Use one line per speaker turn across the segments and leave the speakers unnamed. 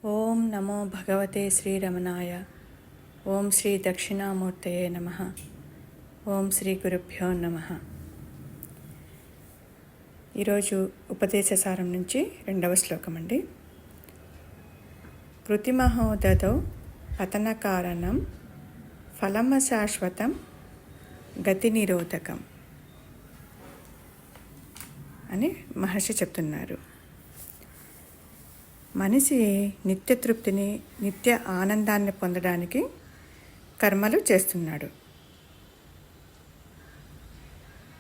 ఓం నమో భగవతే శ్రీరమణాయ. ఓం శ్రీ దక్షిణామూర్తయే నమః. ఓం శ్రీ గురుభ్యో నమః. ఈరోజు ఉపదేశసారం నుంచి 2వ శ్లోకం అండి. కృతిమహోదతౌ పతన కారణం ఫలమశాశ్వతం గతి నిరోధకం అని మహర్షి చెప్తున్నారు. మనిషి నిత్య తృప్తిని, నిత్య ఆనందాన్ని పొందడానికి కర్మలు చేస్తున్నాడు.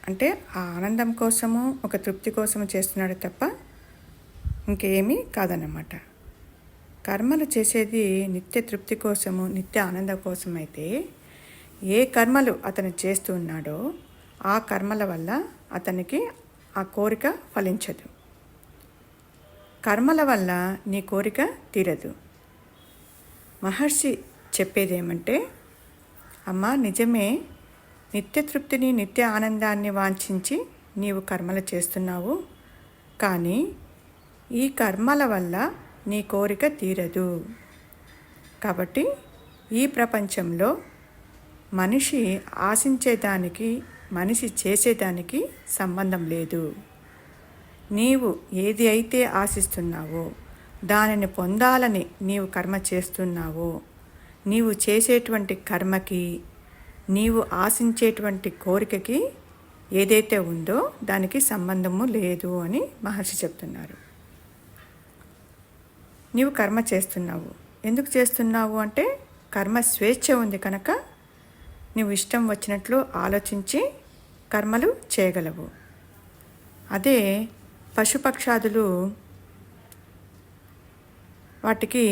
అంటే ఆ ఆనందం కోసము, ఒక తృప్తి కోసము చేస్తున్నాడు తప్ప ఇంకేమీ కాదన్నమాట. కర్మలు చేసేది నిత్య తృప్తి కోసము, నిత్య ఆనందం కోసం అయితే ఏ కర్మలు అతను చేస్తూ ఉన్నాడో ఆ కర్మల వల్ల అతనికి ఆ కోరిక ఫలించదు. కర్మల వల్ల నీ కోరిక తీరదు. మహర్షి చెప్పేదేమంటే, అమ్మా నిజమే, నిత్య తృప్తిని, నిత్య ఆనందాన్ని వాంఛించి నీవు కర్మలు చేస్తున్నావు. కానీ ఈ కర్మల వల్ల నీ కోరిక తీరదు. కాబట్టి ఈ ప్రపంచంలో మనిషి ఆశించేదానికి, మనిషి చేసేదానికి సంబంధం లేదు. నీవు ఏది అయితే ఆశిస్తున్నావో, దానిని పొందాలని నీవు కర్మ చేస్తున్నావో, నీవు చేసేటువంటి కర్మకి, నీవు ఆశించేటువంటి కోరికకి ఏదైతే ఉందో దానికి సంబంధము లేదు అని మహర్షి చెప్తున్నారు. నీవు కర్మ చేస్తున్నావు. ఎందుకు చేస్తున్నావు అంటే కర్మ స్వేచ్ఛ ఉంది కనుక నీవు ఇష్టం వచ్చినట్లు ఆలోచించి కర్మలు చేయగలవు. అదే పశుపక్షాదులు వాటికి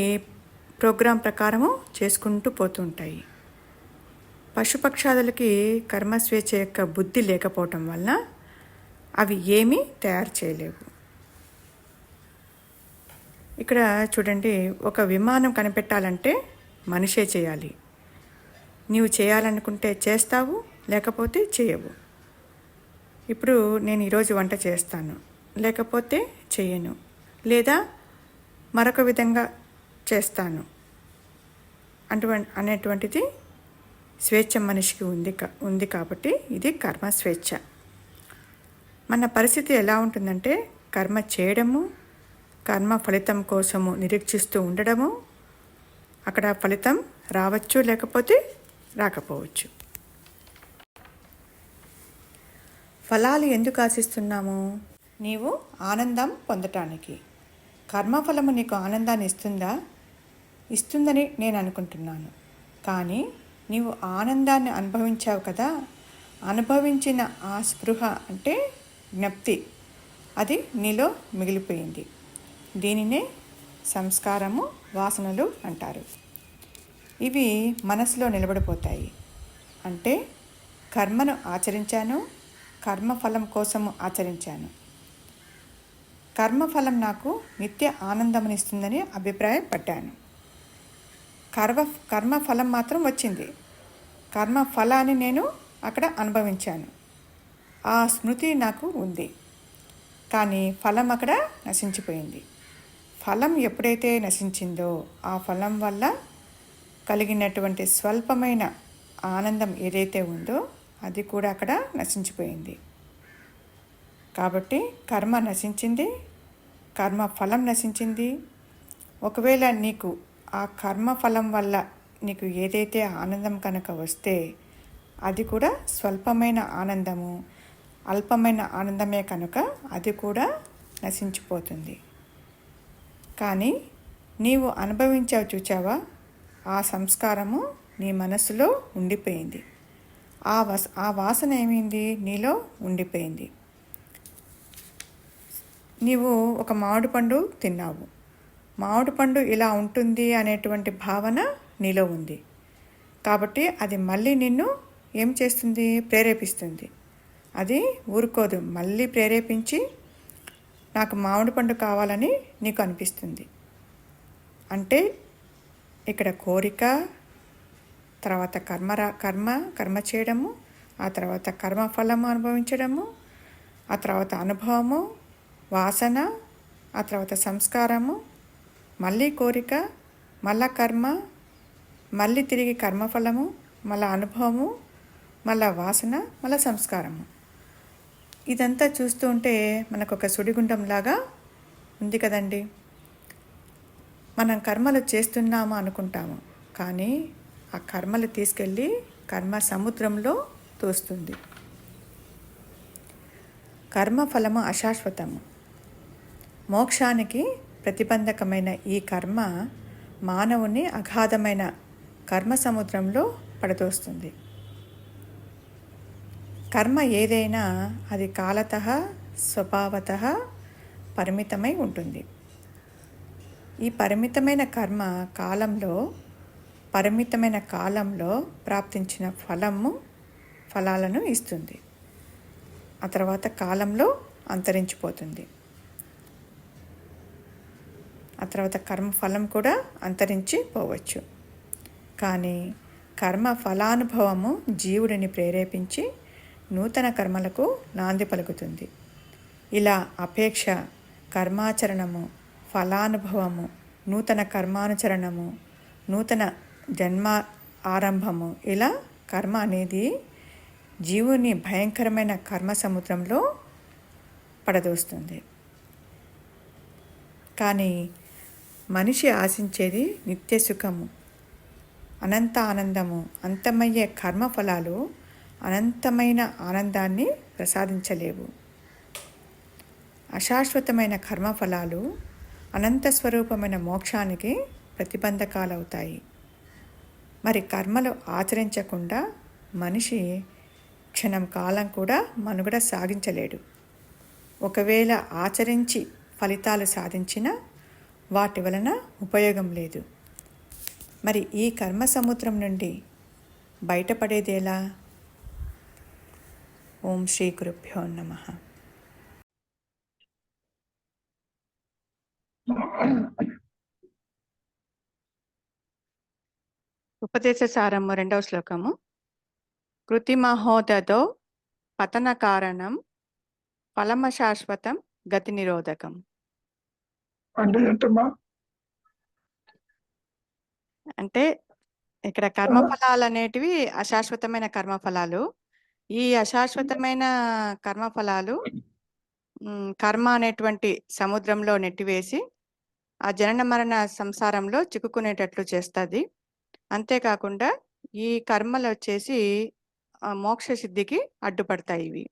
ప్రోగ్రాం ప్రకారము చేసుకుంటూ పోతుంటాయి. పశుపక్షాదులకి కర్మస్వేచ్ఛ యొక్క బుద్ధి లేకపోవటం వల్ల అవి ఏమీ తయారు చేయలేవు. ఇక్కడ చూడండి, ఒక విమానం కనిపెట్టాలంటే మనిషే చేయాలి. నీవు చేయాలనుకుంటే చేస్తావు, లేకపోతే చేయవు. ఇప్పుడు నేను ఈరోజు వంట చేస్తాను, లేకపోతే చేయను, లేదా మరొక విధంగా చేస్తాను అనేటువంటిది స్వేచ్ఛ మనిషికి ఉంది కాబట్టి ఇది కర్మ స్వేచ్ఛ. మన పరిస్థితి ఎలా ఉంటుందంటే కర్మ చేయడము, కర్మ ఫలితం కోసము నిరీక్షిస్తూ ఉండడము, అక్కడ ఫలితం రావచ్చు, లేకపోతే రాకపోవచ్చు. ఫలాలు ఎందుకు ఆశిస్తున్నాము? నీవు ఆనందం పొందటానికి. కర్మఫలము నీకు ఆనందాన్ని ఇస్తుందా? ఇస్తుందని నేను అనుకుంటున్నాను. కానీ నీవు ఆనందాన్ని అనుభవించావు కదా, అనుభవించిన ఆ స్పృహ అంటే జ్ఞప్తి, అది నీలో మిగిలిపోయింది. దీనినే సంస్కారము, వాసనలు అంటారు. ఇవి మనసులో నిలబడిపోతాయి. అంటే కర్మను ఆచరించాను, కర్మఫలం కోసము ఆచరించాను. కర్మఫలం నాకు నిత్య ఆనందమునిస్తుందని అభిప్రాయపడ్డాను. కర్మఫలం మాత్రం వచ్చింది. కర్మఫలాన్ని నేను అక్కడ అనుభవించాను. ఆ స్మృతి నాకు ఉంది. కానీ ఫలం అక్కడ నశించిపోయింది. ఫలం ఎప్పుడైతే నశించిందో ఆ ఫలం వల్ల కలిగినటువంటి స్వల్పమైన ఆనందం ఏదైతే ఉందో అది కూడా అక్కడ నశించిపోయింది. కాబట్టి కర్మ నశించింది, కర్మ ఫలం నశించింది. ఒకవేళ నీకు ఆ కర్మ ఫలం వల్ల నీకు ఏదైతే ఆనందం కనుక వస్తే అది కూడా స్వల్పమైన ఆనందము, అల్పమైన ఆనందమే కనుక అది కూడా నశించిపోతుంది. కానీ నీవు అనుభవించావు, చూచావా, ఆ సంస్కారము నీ మనసులో ఉండిపోయింది. ఆ వాసన ఏమైంది? నీలో ఉండిపోయింది. నీవు ఒక మామిడి పండు తిన్నావు. మామిడి పండు ఇలా ఉంటుంది అనేటువంటి భావన నీలో ఉంది. కాబట్టి అది మళ్ళీ నిన్ను ఏం చేస్తుంది? ప్రేరేపిస్తుంది. అది ఊరుకోదు, మళ్ళీ ప్రేరేపించి నాకు మామిడి పండు కావాలని నీకు అనిపిస్తుంది. అంటే ఇక్కడ కోరిక, తర్వాత కర్మ చేయడము, ఆ తర్వాత కర్మఫలము అనుభవించడము, ఆ తర్వాత అనుభవము, వాసన, ఆ తర్వాత సంస్కారము, మళ్ళీ కోరిక, మళ్ళా కర్మ, మళ్ళీ తిరిగి కర్మఫలము, మళ్ళా అనుభవము, మళ్ళా వాసన, మళ్ళా సంస్కారము. ఇదంతా చూస్తూ ఉంటే మనకు ఒక సుడిగుండంలాగా ఉంది కదండి. మనం కర్మలు చేస్తున్నాము అనుకుంటాము, కానీ ఆ కర్మలు తీసుకెళ్ళి కర్మ సముద్రంలో తోస్తుంది. కర్మఫలము అశాశ్వతము. మోక్షానికి ప్రతిబంధకమైన ఈ కర్మ మానవుని అగాధమైన కర్మ సముద్రంలో పడదోస్తుంది. కర్మ ఏదైనా అది కాలతః స్వభావతః పరిమితమై ఉంటుంది. ఈ పరిమితమైన కర్మ పరిమితమైన కాలంలో ప్రాప్తించిన ఫలాలను ఇస్తుంది. ఆ తర్వాత కాలంలో అంతరించిపోతుంది. ఆ తర్వాత కర్మఫలం కూడా అంతరించిపోవచ్చు. కానీ కర్మ ఫలానుభవము జీవుడిని ప్రేరేపించి నూతన కర్మలకు నాంది పలుకుతుంది. ఇలా అపేక్ష, కర్మాచరణము, ఫలానుభవము, నూతన కర్మానుచరణము, నూతన జన్మ ఆరంభము, ఇలా కర్మ అనేది జీవుని భయంకరమైన కర్మ సముద్రంలో పడదోస్తుంది. కానీ మనిషి ఆశించేది నిత్య సుఖము, అనంత ఆనందము. అంతమయ్యే కర్మఫలాలు అనంతమైన ఆనందాన్ని ప్రసాదించలేవు. అశాశ్వతమైన కర్మఫలాలు అనంత స్వరూపమైన మోక్షానికి ప్రతిబంధకాలవుతాయి. మరి కర్మలు ఆచరించకుండా మనిషి క్షణం కాలం కూడా మనుగడ సాగించలేడు. ఒకవేళ ఆచరించి ఫలితాలు సాధించినా వాటి వలన ఉపయోగం లేదు. మరి ఈ కర్మ సముద్రం నుండి బయటపడేదేలా? ఓం శ్రీ గురుభ్యో నమః. ఉపదేశ సారము 2వ శ్లోకము. కృతిమహోదదో పతన కారణం ఫలమశాశ్వతం గతి నిరోధకం. అంటే ఇక్కడ కర్మఫలాలు అనేటివి అశాశ్వతమైన కర్మఫలాలు. ఈ అశాశ్వతమైన కర్మఫలాలు కర్మ అనేటువంటి సముద్రంలో నెట్టివేసి ఆ జనన మరణ సంసారంలో చిక్కుకునేటట్లు చేస్తుంది. అంతేకాకుండా ఈ కర్మలు వచ్చేసి మోక్ష సిద్ధికి అడ్డుపడతాయి ఇవి.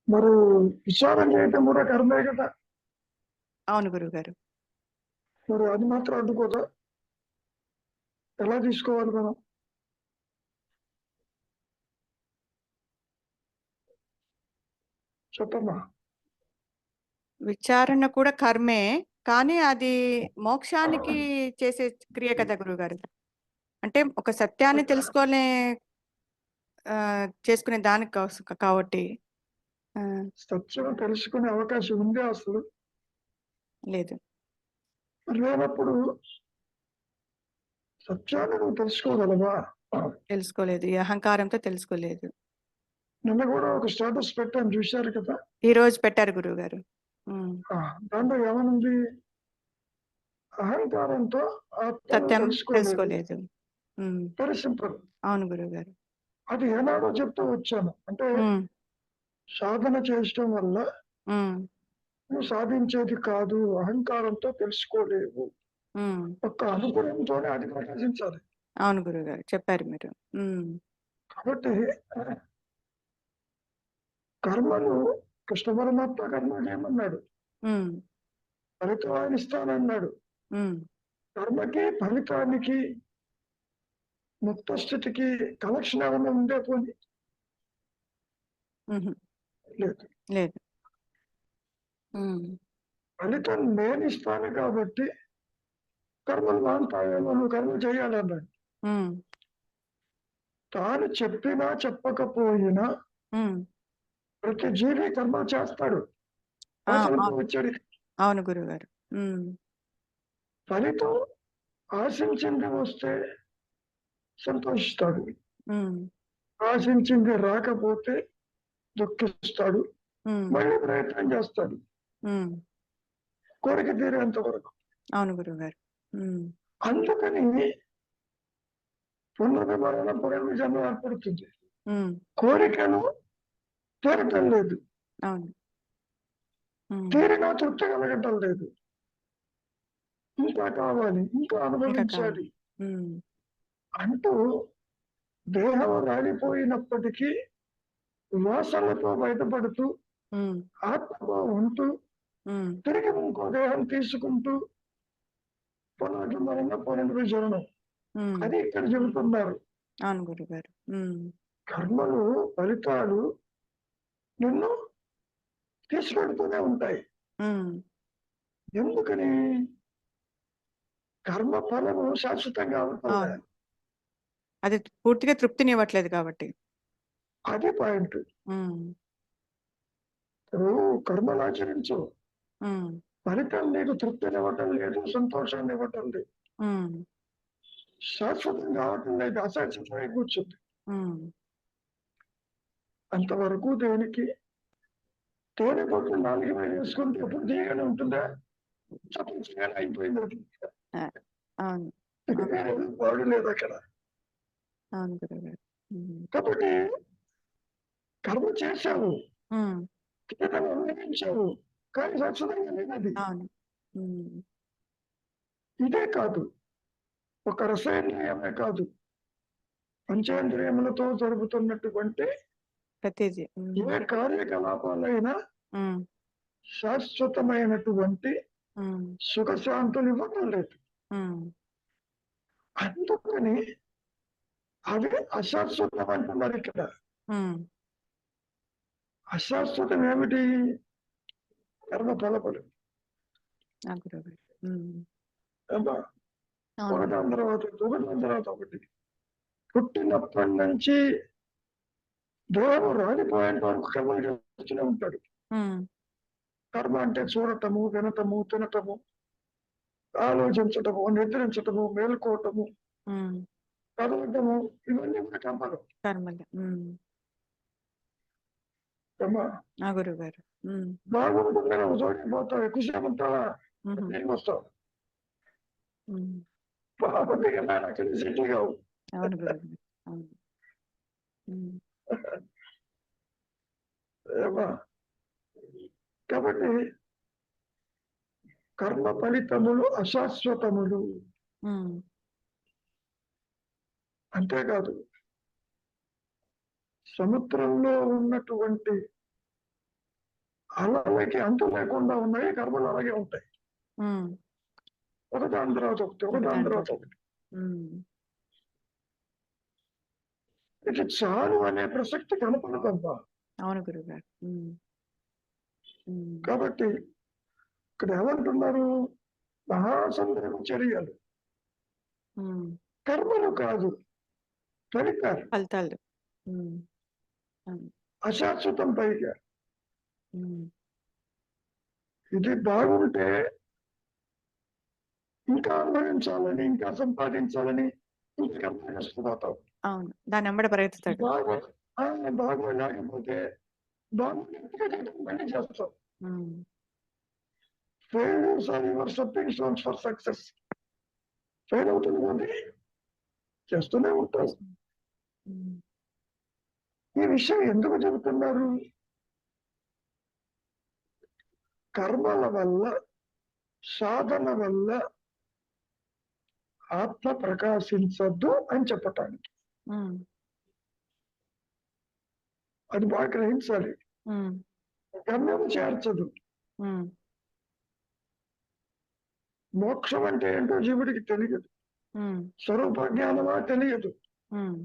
మరి విచారం చేయటం కూడా కర్మే కదా.
అవును గురుగారు.
మరి అది మాత్రం అడ్డుకోదా? ఎలా తీసుకోవాలి మనం? చెప్పమ్మా.
విచారణ కూడా కర్మే, కానీ అది మోక్షానికి చేసే క్రియ కదా గురుగారు. అంటే ఒక సత్యాన్ని చేసుకునే దానికి కాబట్టి.
సత్యం తెలుసుకునే అవకాశం ఉంది అసలు
లేదు.
లేనప్పుడు సత్యాన్ని నువ్వు తెలుసుకోగలవా?
తెలుసుకోలేదు. ఈ అహంకారంతో తెలుసుకోలేదు.
నిన్న కూడా ఒక స్టేటస్ పెట్టాను, చూశారు కదా.
ఈ రోజు పెట్టారు గురువు గారు.
దాంట్లో ఏమనుంది? అహంకారంతో
సత్యం తెలుసుకోలేదు.
Very simple.
అవును గురువు గారు.
అది ఏనాడో చెప్తూ వచ్చాను. అంటే సాధన చేయటం వల్ల నువ్వు సాధించేది కాదు, అహంకారంతో తెలుసుకోలేవు, ఒక్క అనుగుణంతోనే అది ప్రకాశించాలి.
అవును గురువు గారు, చెప్పారు మీరు.
కాబట్టి కర్మలు కృష్ణ పరమాత్మ కర్మలు ఏమన్నాడు? ఫలితం ఇస్తానన్నాడు. కర్మకి ఫలితానికి ముక్త స్థితికి కనెక్షన్ ఏమన్నా ఉండే పోనీ? లేదు. ఫలితం నేను ఇస్తాను కాబట్టి కర్మలు మానుతాయేమో, నువ్వు కర్మలు చేయాలన్నాడు. తాను చెప్పినా చెప్పకపోయినా ప్రతి జీవి కర్మలు చేస్తాడు. వచ్చాడు.
అవును గురువు గారు.
ఫలితం ఆశించింది వస్తే సంతోషిస్తాడు, ఆశించింది రాకపోతే దుఃఖిస్తాడు, మళ్ళీ ప్రయత్నం చేస్తాడు. కోరిక తీరేంత వరకు.
అవును గురువుగారు. హ్మ్.
అందుకని పునర్విమరణ పునర్విజన్మ ఏర్పడుతుంది.
హ్మ్.
కోరికలు తీరటం లేదు.
అవును. హ్మ్.
తీరినా తృప్తి కలగటం లేదు. ఇంకా కావాలి, ఇంకా
ఇంకా కావాలి.
అనుభవించాలి
హ్మ్.
అంటూ దేహం రాలిపోయినప్పటికీ వాసనలతో బయటపడుతూ
హ్మ్.
ఆత్మతో ఉంటూ
హ్మ్.
తిరిగి ఇంకో దేహం తీసుకుంటూ పునర్విమరణ పునర్విజననం
హ్మ్.
అది ఇక్కడ చెబుతున్నారు.
అవును గురువుగారు. హ్మ్.
కర్మలు ఫలితాలు నిన్ను తీసుకెడుతూనే ఉంటాయి.
హ్మ్.
ఎందుకని? కర్మ ఫలము శాశ్వతంగా అవటంలే.
అవును. అది పూర్తిగా తృప్తినివ్వట్లేదు కాబట్టి.
అది పాయింట్.
హ్మ్.
ఇప్పుడు కర్మలు ఆచరించు.
హ్మ్.
ఫలితం నీకు తృప్తినివ్వటం లేదు, సంతోషాన్ని ఇవ్వటం లేదు.
హ్మ్.
శాశ్వతం కావటం లేదు, అశాశ్వతమై కూర్చుంది.
హ్మ్.
అంతవరకు దేనికి? తేనె పట్టు నాలుగు మీద వేసుకుంటే ఎప్పుడు తీయగానే ఉంటుందా? చప్పగా అయిపోయింది అది.
ఆ! అవును. అవును.
వాడు లేదు అక్కడ.
అవును గురువుగారు. హ్మ్.
కాబట్టి కర్మ చేశావు,
హ్మ్.
తీర్థం అనుభవించావు, కానీ శాశ్వతంగా లేదు అది.
అవును. హ్మ్.
ఇదే కాదు, ఒక రసేంద్రియమే కాదు, పంచేంద్రియములతో జరుగుతున్నటువంటి
ప్రతిదీ. హ్మ్.
ఏ కార్యకలాపాలైనా
హ్మ్.
శాశ్వతమైనటువంటి
హ్మ్.
సుఖశాంతులు ఇవ్వటం లేదు.
హ్మ్.
అందుకని అవి అశాశ్వతం అంటున్నారు ఇక్కడ.
హ్మ్.
అశాశ్వతం ఏమిటి? కర్మ ఫలములు.
ఆ గురువుగారు. హ్మ్.
ఏమ్మా?
అవును గురువు.
ఒకదాని తర్వాత ఒకదాని తర్వాత ఒకటి. పుట్టినప్పటి నుంచి దేహం రాలిపోయేంత వరకు కర్మలు చేస్తూనే ఉంటాడు.
హ్మ్.
కర్మ అంటే చూడటము, వినటము, తినటము, ఆలోచించటము, నిద్రించటము, మేల్కోవటము,
హ్మ్.
చదవటము, ఇవన్నీ కూడా కర్మలు.
కర్మలు. హ్మ్.
ఏమ్మా?
ఆ గురువుగారు. హ్మ్.
బాగుంటుంది నువ్వు చోటికి పోతావు, ఎక్కువసేపు ఉంటావా?
హుహు.
నీకు వస్తావు.
హ్మ్.
బాగుంది కదా అక్కడ సెటిల్ కావు.
అవును గురువుగారు. అవును. హ్మ్.
ఏమ్మా? కాబట్టి కర్మ ఫలితములు అశాశ్వతములు.
హ్మ్.
అంతేకాదు, సముద్రంలో ఉన్నటువంటి అలలకి అంతు లేకుండా ఉన్నాయి, కర్మలు అలాగే ఉంటాయి.
హ్మ్.
ఒకదాని తర్వాత ఒకటి, ఒకదాని
ఒకదాని
తర్వాత
తర్వాత.
ఒకటి.
హ్మ్.
ఇది చాలు అనే ప్రసక్తి కనపడదమ్మా.
అవును గురువుగారు. హ్మ్. హ్మ్.
కాబట్టి ఇక్కడ ఏమంటున్నారు? మహాసముద్రం చర్యలు
హ్మ్.
కర్మలు కాదు, ఫలితాలు.
ఫలితాలు. హ్మ్. అవును.
అశాశ్వతం పైగా.
హ్మ్.
ఇది బాగుంటే ఇంకా అనుభవించాలని, ఇంకా సంపాదించాలని ఇంకా కర్మ చేస్తుపోతావు.
అవును. దానెమ్మట పరిగెత్తుతాడు.
బాగా బాగా లేకపోతే బాగుంటే మళ్ళీ చేస్తావు.
హ్మ్.
Failures are your stepping stones for success. Fail అవుతుంది కానీ చేస్తూనే ఉంటావు.
హ్మ్.
ఈ విషయం ఎందుకు చెబుతున్నారు? కర్మల వల్ల, సాధన వల్ల ఆత్మ ప్రకాశించద్దు అని చెప్పటానికి.
హ్మ్.
అది బాగా గ్రహించాలి.
హ్మ్.
గమ్యం చేర్చదు.
హ్మ్.
మోక్షం అంటే ఏంటో జీవుడికి తెలియదు.
హ్మ్.
స్వరూప జ్ఞానమా తెలియదు.
హ్మ్.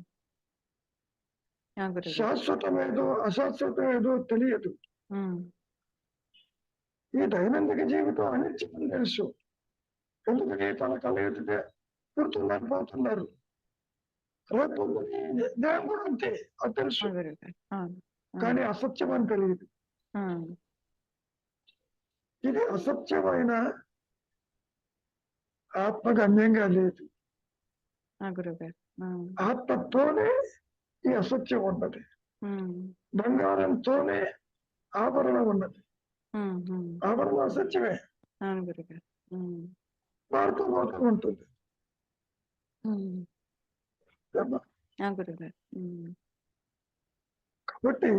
ఆ గురువుగారు.
శాశ్వతమేదో అశాశ్వతమేదో తెలియదు.
హ్మ్.
ఈ దైనందిక జీవితం అనిత్యం తెలుసు. ఎందుకని తన కళ ఎదుటే పుడుతున్నారు, పోతున్నారు. రేపు దేహం కూడా అంతే, అది
ఆ
తెలుసు.
గురువుగారు. అవును.
కానీ అసత్యం అని తెలియదు.
హ్మ్.
ఇది అసత్యమైన ఆత్మగమ్యంగా లేదు.
ఆ గురువుగారు. హ్మ్.
ఆత్మతోనే ఈ అసత్యం ఉన్నది.
హ్మ్.
బంగారంతోనే ఆభరణ ఉన్నది.
హ్మ్. హ్మ్.
ఆభరణ అసత్యమే.
అవును గురుగారు. హ్మ్.
మారుతూ పోతూ ఉంటుంది
హ్మ్.
కర్మ.
ఆ! గురుగారు. హ్మ్.
కాబట్టి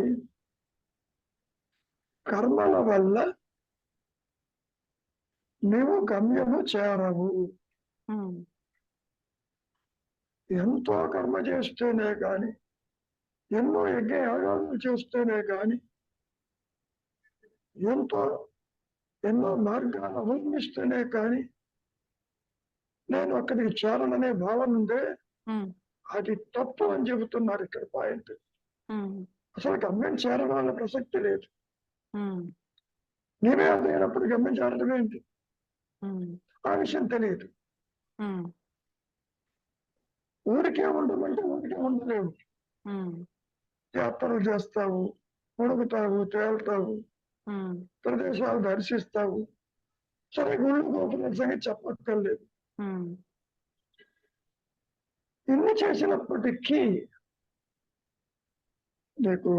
కర్మల వల్ల నీవు గమ్యము చేరవు.
హ్మ్.
ఎంతో కర్మ చేస్తేనే గాని, ఎన్నో యజ్ఞయాగాలు చేస్తేనే గాని, ఎన్నో మార్గాలు అవలంబిస్తేనే కానీ నేను అక్కడికి చేరననే భావన ఉందే,
హ్మ్.
అది తప్పు అని చెబుతున్నారు ఇక్కడ పాయింట్.
హ్మ్.
అసలు గమ్యం చేరడం అనే ప్రసక్తి లేదు.
హ్మ్.
నీవే అదైనప్పుడు గమ్యం చేరడం ఏంటి?
హ్మ్.
ఆ విషయం తెలియదు.
హ్మ్.
ఊరికే ఉండమంటే ఊరికే ఉండలేవు.
హ్మ్.
యాత్రలు చేస్తావు, ఉడుకుతావు, తేలుతావు,
హ్మ్.
ప్రదేశాలు దర్శిస్తావు. సరే గుళ్ళు గోపురాల సంగతి చెప్పక్కర్లేదు.
హ్మ్.
ఇన్ని చేసినప్పటికీ నీకు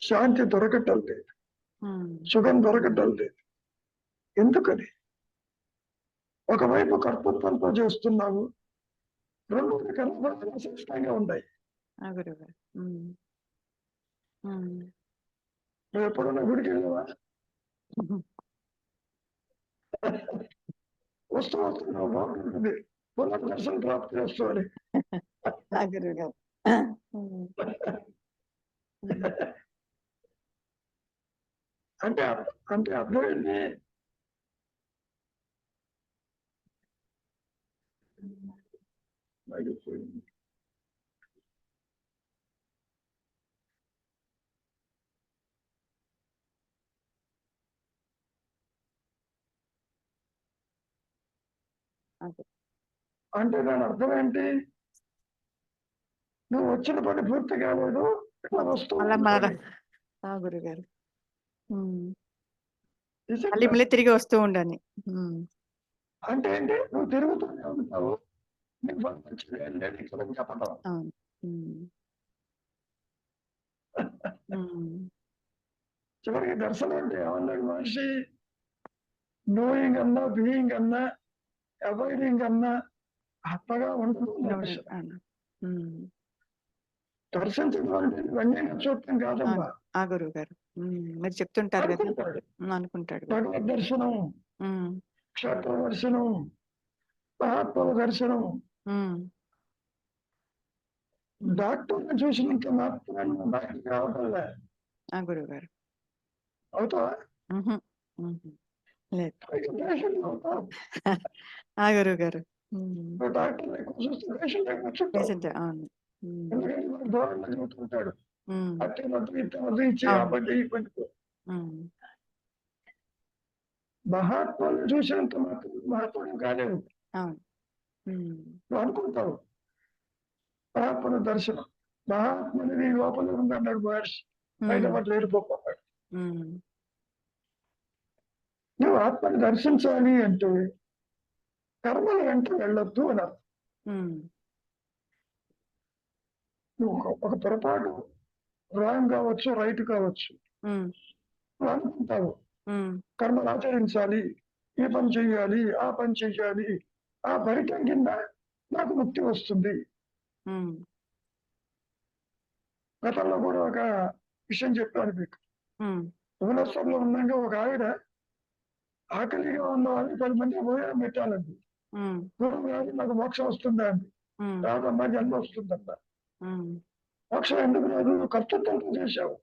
శాంతి దొరకటం లేదు,
హ్మ్.
సుఖం దొరకటం లేదు. ఎందుకని? ఒకవైపు కర్తృత్వంతో చేస్తున్నావు, రెండు కర్మఫలాలు అసృష్టంగా ఉన్నాయి.
ఆ! గురుగారు. హ్మ్. హ్మ్.
నువ్వు ఎప్పుడన్నా గుడికి వెళ్ళావా?
హుహు.
వస్తున్నావు బాగుంటుంది, పునర్దర్శనం ప్రాప్తి చేస్తామని.
ఆ! గురుగారు. హ్మ్. హ్మ్.
అంటే అంటే అర్థం ఏంటి? ఆగిపోయింది.
అదే.
అంటే దాని అర్థం ఏంటి? నువ్వు వచ్చిన పని పూర్తి కాలేదు, ఇట్లా వస్తూ
మళ్ళా
ఉండాలి.
ఆ! గురుగారు. హ్మ్.
Is it
మళ్ళీ
that?
మళ్ళీ తిరిగి వస్తూ ఉండని. హ్మ్.
అంటే ఏంటి? నువ్వు తిరుగుతూనే ఉంటావు, నీకు పని మంచిది లేదు ఇక్కడ చెప్పడం.
అవును. హ్మ్. హ్మ్.
చివరికి దర్శనం అంటే ఏమన్నాడు మనిషి? నోయింగ్ అన్నా, బీయింగ్ అన్నా, అవాయిడింగ్ అన్నా ఆత్మగా ఉండదు దర్శనం.
అవును. హ్మ్.
దర్శించడం అంటే వ్యంగ్యంగా చూడటం కాదమ్మా.
ఆ! గురువుగారు. హ్మ్. మీరు చెప్తుంటారు గదా!
అనుకుంటాడు.
అనుకుంటాడు.
భగవద్ దర్శనం,
హ్మ్.
క్షేత్ర దర్శనం, మహాత్ముల దర్శనం.
హ్మ్.
డాక్టర్ని చూసినంత మాత్రాన బయటకు రావడంలే.
ఆ! గురువుగారు.
అవుతావా?
హుహు. హుహు. లేదు.
పైగా పేషెంట్ అవుతావు.
ఆ! గురువుగారు. హ్మ్.
నువ్వు డాక్టర్ని ఎక్కువ చూస్తే పేషెంట్ ఎక్కువ కూర్చుంటావు.
నిజంగా. అవును. హ్మ్.
ఎందుకంటే వాడు దూరంగా చూస్తుంటాడు.
హ్మ్.
అట్టి వద్దు ఇట్టి వద్దు ఇచ్చి ఆ
అవును.
పని ఈ పని.
హ్మ్.
మహాత్ములను చూసినంత మాత్రం మహాత్ముడు కాలేవు.
అవును. హ్మ్.
నువ్వు అనుకుంటావు మహాత్ముల దర్శనం. మహాత్ముని లోపల ఉందన్నాడు మహర్షి. బయట
హ్మ్.
పట్ల ఏడిపోతున్నాడు.
హ్మ్.
నువ్వు ఆత్మని దర్శించాలి అంటే కర్మల వెంట వెళ్ళొద్దు అని అర్థం.
హ్మ్.
నువ్వు ఒక పొరపాటు రాంగ్ కావచ్చు, రైట్ కావచ్చు.
హ్మ్.
నువ్వు అనుకుంటావు
హ్మ్.
కర్మలు ఆచరించాలి, ఈ పని చెయ్యాలి, ఆ పని చెయ్యాలి, ఆ ఫలితం కింద నాకు ముక్తి వస్తుంది.
హ్మ్.
గతంలో కూడా ఒక విషయం చెప్పాను మీకు.
హ్మ్.
భువనేశ్వర్లో ఉన్నాక ఒక ఆవిడ ఆకలిగా ఉన్న వాళ్ళని 10 మందికి భోజనం పెట్టాలండి.
హ్మ్.
గురువు గారు నాకు మోక్షం వస్తుందా అండి?
హ్మ్.
రాదమ్మా, జన్మ వస్తుందన్న.
హ్మ్.
మోక్షం ఎందుకు రాదు? నువ్వు కర్తృత్వంతో చేశావు.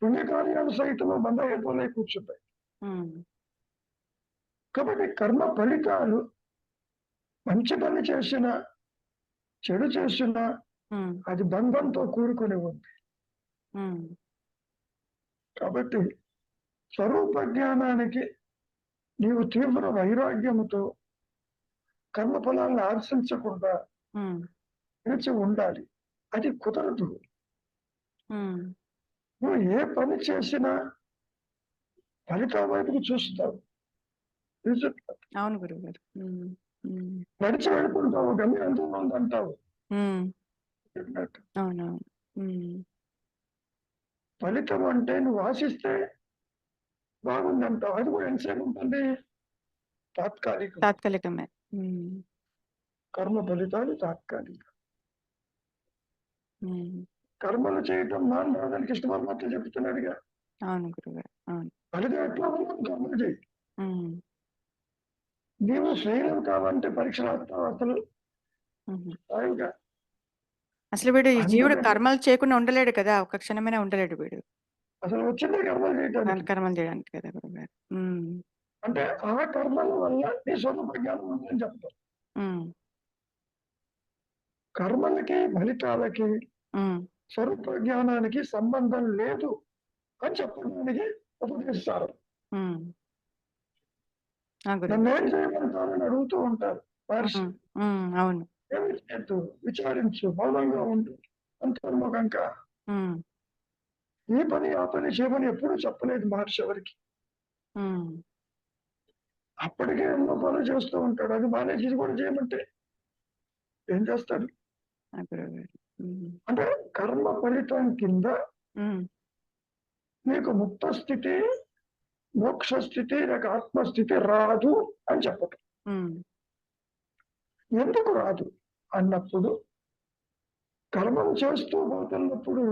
పుణ్యకార్యాలు సైతం బంధ అయిపోలే కూర్చుంటాయి.
హ్మ్.
కాబట్టి కర్మ ఫలితాలు మంచి పని చేసినా, చెడు చేసినా
హ్మ్.
అది బంధంతో కూడుకుని ఉంది.
హ్మ్.
కాబట్టి స్వరూప జ్ఞానానికి నీవు తీవ్ర వైరాగ్యముతో కర్మ ఫలాలను ఆశించకుండా
హ్మ్.
నిలిచి ఉండాలి. అది కుదరదు.
హ్మ్.
నువ్వు ఏ పని చేసినా ఫలితం వైపుకు చూస్తావు.
అవును గురువుగారు. హ్మ్. హ్మ్.
నడిచి వెళ్తుంటావు, గమ్యం ఎంతో ఉందంటావు.
హ్మ్. అవునవును. హ్మ్.
ఫలితం అంటే నువ్వు ఆశిస్తే బాగుందంటావు. అది కూడా ఎంతసేపు ఉంటుంది? తాత్కాలికం.
తాత్కాలికమే. ఉమ్,
కర్మ ఫలితాలు తాత్కాలికం.
ఉమ్,
కర్మలు చేయటం మానడానికి కృష్ణ పరమాత్మ చెబుతున్నాడుగా.
అవును గురుగారు, అవును.
ఫలితం ఎట్లా ఉన్నాం కర్మలు చేయి.
ఉమ్,
నీవు శ్రేయం కావాలంటే పరీక్ష రాస్తావు అసలు
ఉమ్.
హాయిగా.
అసలు వీడు ఈ జీవుడు
అందుకని
కర్మలు చేయకుండా ఉండలేడు కదా, ఒక్క క్షణమైనా ఉండలేడు వీడు.
అసలు వచ్చిందే కర్మలు చేయటానికి.
కర్మలు చేయడానికి కదా గురుగారు. ఉమ్,
అంటే ఆ కర్మల వల్ల నీ స్వరూప జ్ఞానం ఉందని చెప్తాం.
ఉమ్,
కర్మలకి ఫలితాలకి
ఉమ్,
స్వరూప జ్ఞానానికి సంబంధం లేదు అని చెప్పడానికి ఉపదేశిస్తారు.
ఉమ్. ఆ గురుగారు.
నన్నేం చేయమంటారని అడుగుతూ ఉంటారు మహర్షి.
ఉమ్, ఉమ్, అవును.
ఏమి చేయొద్దు, విచారించు, మౌనంగా ఉండు, అంతర్ముఖంగా.
ఉమ్,
ఈ పని ఆ పని చేయమని ఎప్పుడూ చెప్పలేదు మహర్షి ఎవరికి.
ఉమ్,
అప్పటికే ఎన్నో పనులు చేస్తూ ఉంటాడు. అది మానేసి ఇది కూడా చేయమంటే ఏం చేస్తాడు?
ఆ గురుగారు. ఉమ్,
అంటే కర్మ ఫలితం కింద
ఉమ్,
నీకు ముక్త స్థితి, మోక్ష స్థితి లేక ఆత్మస్థితి రాదు అని చెప్పటం.
ఉమ్,
ఎందుకు రాదు అన్నప్పుడు, కర్మలు చేస్తూ పోతున్నప్పుడు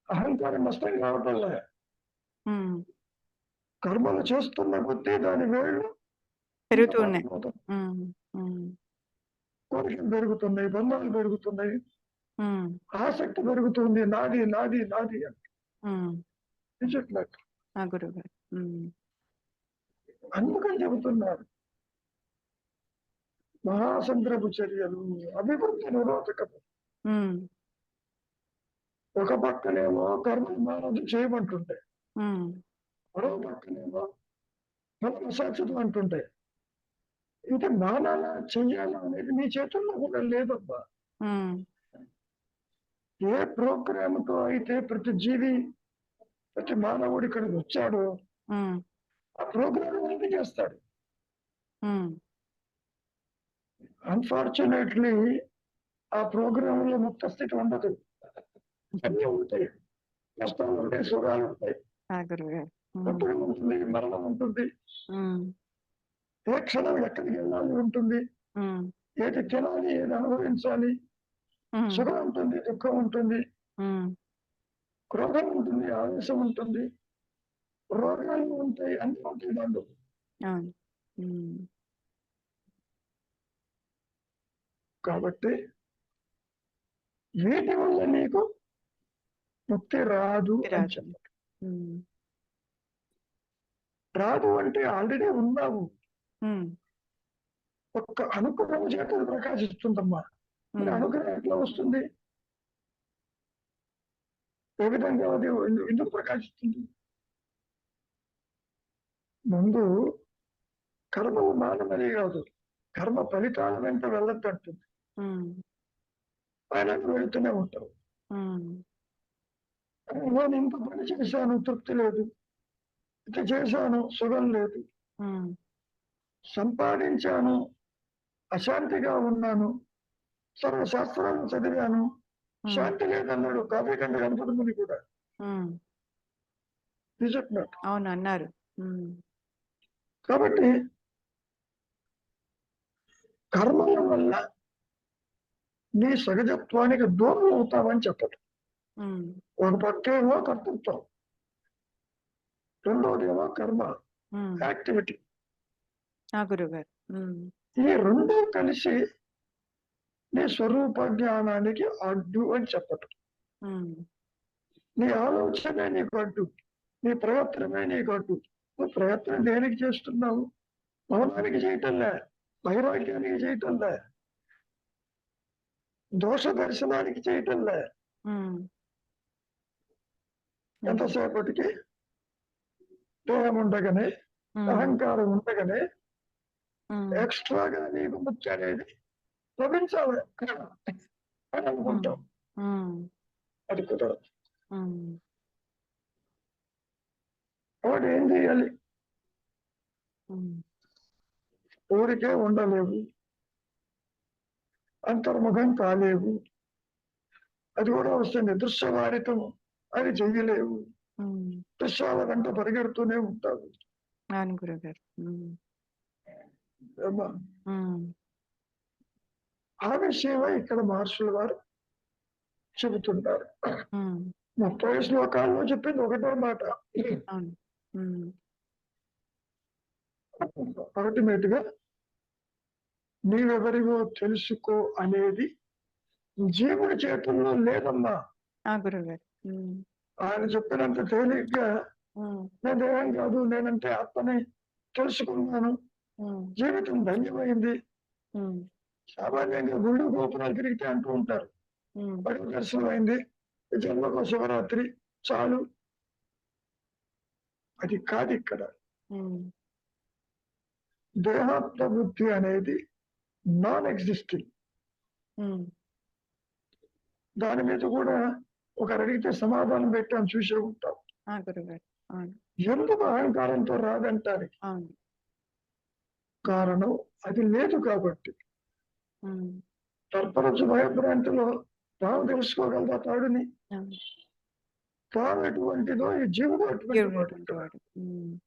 అహంకారం నష్టం కావటంలే.
ఉమ్.
కర్మలు చేస్తున్న కొద్దీ దాని వేళ్ళు
పెరుగుతూ ఉన్నాయి.
పోతుంది.
ఉమ్, ఉమ్,
కోరికలు పెరుగుతున్నాయి, బంధాలు పెరుగుతున్నాయి,
ఉమ్,
ఆసక్తి పెరుగుతుంది. నాది నాది నాది అని
ఉమ్.
చెప్పినట్టు.
ఆ గురుగారు. ఉమ్,
అందుకని చెబుతున్నారు మహాసంద్రపు చర్యలు అభివృద్ధి నిరోధకం.
ఉమ్,
ఒక పక్కనేమో కర్మ మానవుడు చేయమంటుంటే,
ఉమ్,
మరో పక్కనేమో కర్మ శాశ్వతం అంటుంటే, ఇది మానాలా చెయ్యాలా అనేది నీ చేతుల్లో కూడా లేదబ్బా.
ఉమ్,
ఏ ప్రోగ్రామ్తో అయితే ప్రతి జీవి, ప్రతి మానవుడు ఇక్కడికి వచ్చాడో
ఉమ్,
ఆ ప్రోగ్రామ్ అనేది చేస్తాడు.
ఉమ్.
అన్ఫార్చునేట్లీ ఆ ప్రోగ్రామ్ లో ముక్త స్థితి ఉండదు. అన్నీ ఉంటాయి, కష్టాలు ఉంటాయి, సుఖాలు ఉంటాయి,
ఆ గురుగారు. ఉమ్,
పుట్టడం ఉంటుంది, మరణం ఉంటుంది,
ఉమ్,
ఏ క్షణం ఎక్కడికి వెళ్ళాలి ఉంటుంది,
ఉమ్,
ఏది తినాలి, ఏది అనుభవించాలి,
ఉమ్,
సుఖం ఉంటుంది, దుఃఖం ఉంటుంది,
ఉమ్.
క్రోధం ఉంటుంది, ఆవేశం ఉంటుంది, రోగాలు ఉంటాయి, అన్ని ఉంటాయి దాంట్లో.
అవును. ఉమ్,
కాబట్టి వీటి వల్ల నీకు ముక్తి రాదు అని
రాదు.
చెప్పారు.
ఉమ్,
రాదు అంటే ఆల్రెడీ ఉన్నావు.
ఉమ్,
ఒక్క అనుగ్రహం చేత అది ప్రకాశిస్తుందమ్మా. మరి
ఉమ్.
అనుగ్రహం ఎట్లా వస్తుంది? ఏ విధంగా అది ఎందుకు ప్రకాశిస్తుంది? ముందు కర్మలు మానమని కాదు, కర్మ ఫలితాల వెంట వెళ్ళద్దంటుంది.
ఉమ్,
ఆయన వెళ్తూనే ఉంటారు.
ఉమ్,
నేను ఇంత పని చేశాను, తృప్తి లేదు, ఇది చేశాను, సుఖం లేదు,
ఉమ్,
సంపాదించాను, అశాంతిగా ఉన్నాను, సర్వశాస్త్రాలు చదివాను,
ఉమ్,
శాంతి లేదన్నాడు కావ్యకండ గణపతి ముని కూడా.
ఉమ్.
ఇది చెప్పినట్టు.
అవును అన్నారు. ఉమ్,
కాబట్టి కర్మల వల్ల నీ సహజత్వానికి దూరం అవుతావని చెప్పదు.
ఉమ్,
ఒక పక్కేమో కర్తృత్వం, రెండోదేమో కర్మ
ఉమ్.
యాక్టివిటీ.
ఆ గురుగారు. ఉమ్,
ఈ రెండూ కలిసి నీ స్వరూప జ్ఞానానికి అడ్డు అని చెప్పదు.
ఉమ్,
నీ ఆలోచనే నీకు అడ్డు, నీ ప్రయత్నమే నీకు అడ్డు. నువ్వు ప్రయత్నం దేనికి చేస్తున్నావు? మౌనానికి చేయటంలే, వైరాగ్యానికి చేయటంలే, దోష దర్శనానికి చేయటంలే.
ఉమ్.
ఎంతసేపటికి దేహం ఉండగానే,
ఉమ్,
అహంకారం ఉండగానే
ఉమ్,
ఎక్స్ట్రాగా నీకు ముక్తి అనేది లభించాలి అని అనుకుంటాం.
ఉమ్,
అది కుదరదు.
ఉమ్.
కాబట్టి ఏం చేయాలి?
ఉమ్,
ఊరికే ఉండలేవు, అంతర్ముఖం కాలేవు, అది కూడా వస్తుంది దృశ్యవారితం, అది చెయ్యలేవు.
ఉమ్.
దృశ్యాల వెంట పరిగెడుతూనే ఉంటావు.
అవును గురుగారు. ఉమ్.
ఏమ్మా?
ఉమ్.
ఆ విషయమై ఇక్కడ మహర్షుల వారు చెబుతుంటారు.
ఉమ్.
30 శ్లోకాల్లో చెప్పింది ఒకటో మాట.
అవును. ఉమ్.
అల్టిమేట్ గా నీవెవరివో తెలుసుకో అనేది జీవుడి చేతుల్లో లేదమ్మా.
ఆ గురుగారు. ఉమ్.
ఆయన చెప్పినంత తేలిగ్గా
ఉమ్.
నేను దేహం కాదు, నేనంటే ఆత్మని తెలుసుకున్నాను,
ఉమ్.
జీవితం ధన్యమైంది.
ఉమ్.
సామాన్యంగా గుళ్ళు గోపురాలు తిరిగితే అంటూ ఉంటారు,
ఉమ్.
బడి దర్శనం అయింది, ఈ జన్మకు శివరాత్రి చాలు. అది కాదు ఇక్కడ.
ఉమ్.
దేహాత్మ బుద్ధి అనేది నాన్ ఎగ్జిస్టింగ్.
ఉమ్.
దాని మీద కూడా ఒకరు అడిగితే సమాధానం పెట్టాను, చూసే ఉంటాం.
ఆ గురుగారు. అవును.
ఎందుకు అహంకారంతో రాదంటానికి
అవును.
కారణం అది లేదు కాబట్టి.
ఉమ్.
తర్పరచు భయభ్రాంతిలో తాను తెలుసుకోగలదా తాడుని?
అవును.
తాను ఎటువంటిదో ఈ జీవుడు అటువంటి
దేవుడు
వాడు
అటువంటి
ఇక్కడ.
వాడు. ఉమ్.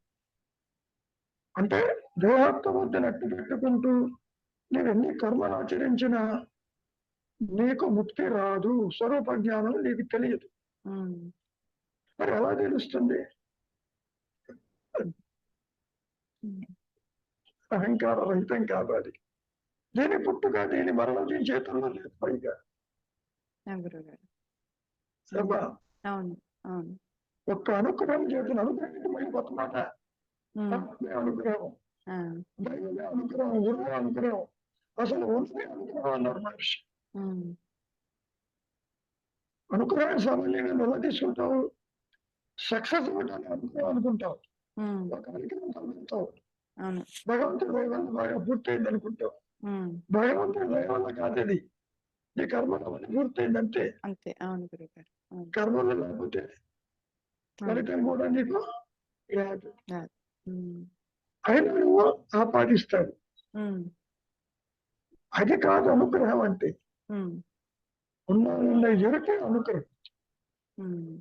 అంటే దేహాత్మ బుద్ధిని అట్టు పెట్టుకుంటూ నువ్వు ఎన్ని కర్మలు ఆచరించినా నీకు ముక్తి రాదు, స్వరూప జ్ఞానం నీకు తెలియదు.
ఉమ్.
మరి ఎలా తెలుస్తుంది?
ఉమ్.
అహంకార రహితం కావాలి. దీని పుట్టుక దీని మరణం దీని చేతుల్లో లేదు. పైగా
ఆ గురుగారు.
ఏమ్మా?
అవును. అవును.
ఒక్క అనుగ్రహం చేతులు అనుగ్రహితమైపోతున్నమాట.
ఉమ్.
అనుగ్రహం,
ఆ.
దైవమే అనుగ్రహం, గురువే అనుగ్రహం, అసలు ఉన్నదే అనుగ్రహం అన్నారు మనిషి.
ఉమ్.
అనుగ్రహం సామాన్యంగా ఎలా తీసుకుంటావు? సక్సెస్ అవ్వడానికి అనుగ్రహం అనుకుంటావు,
ఉమ్.
ఒక అనుగ్రహం అనుకుంటావు.
అవును.
భగవంతుడు దయ వల్ల బాగా పూర్తయింది అనుకుంటావు.
ఉమ్.
భగవంతుడు దయ వల్ల కాదది, నీ కర్మలో అది పూర్తయింది అంతే.
అంతే. అవును గురుగారు. అవును.
కర్మలో లేకపోతే ఫలితం కూడా నీకు రాదు.
రాదు. ఉమ్.
అయినా నువ్వు ఆపాదిస్తాడు.
ఉమ్.
అది కాదు అనుగ్రహం అంటే.
ఉమ్.
ఉన్న ఎరుకే అనుగ్రహం.
ఉమ్.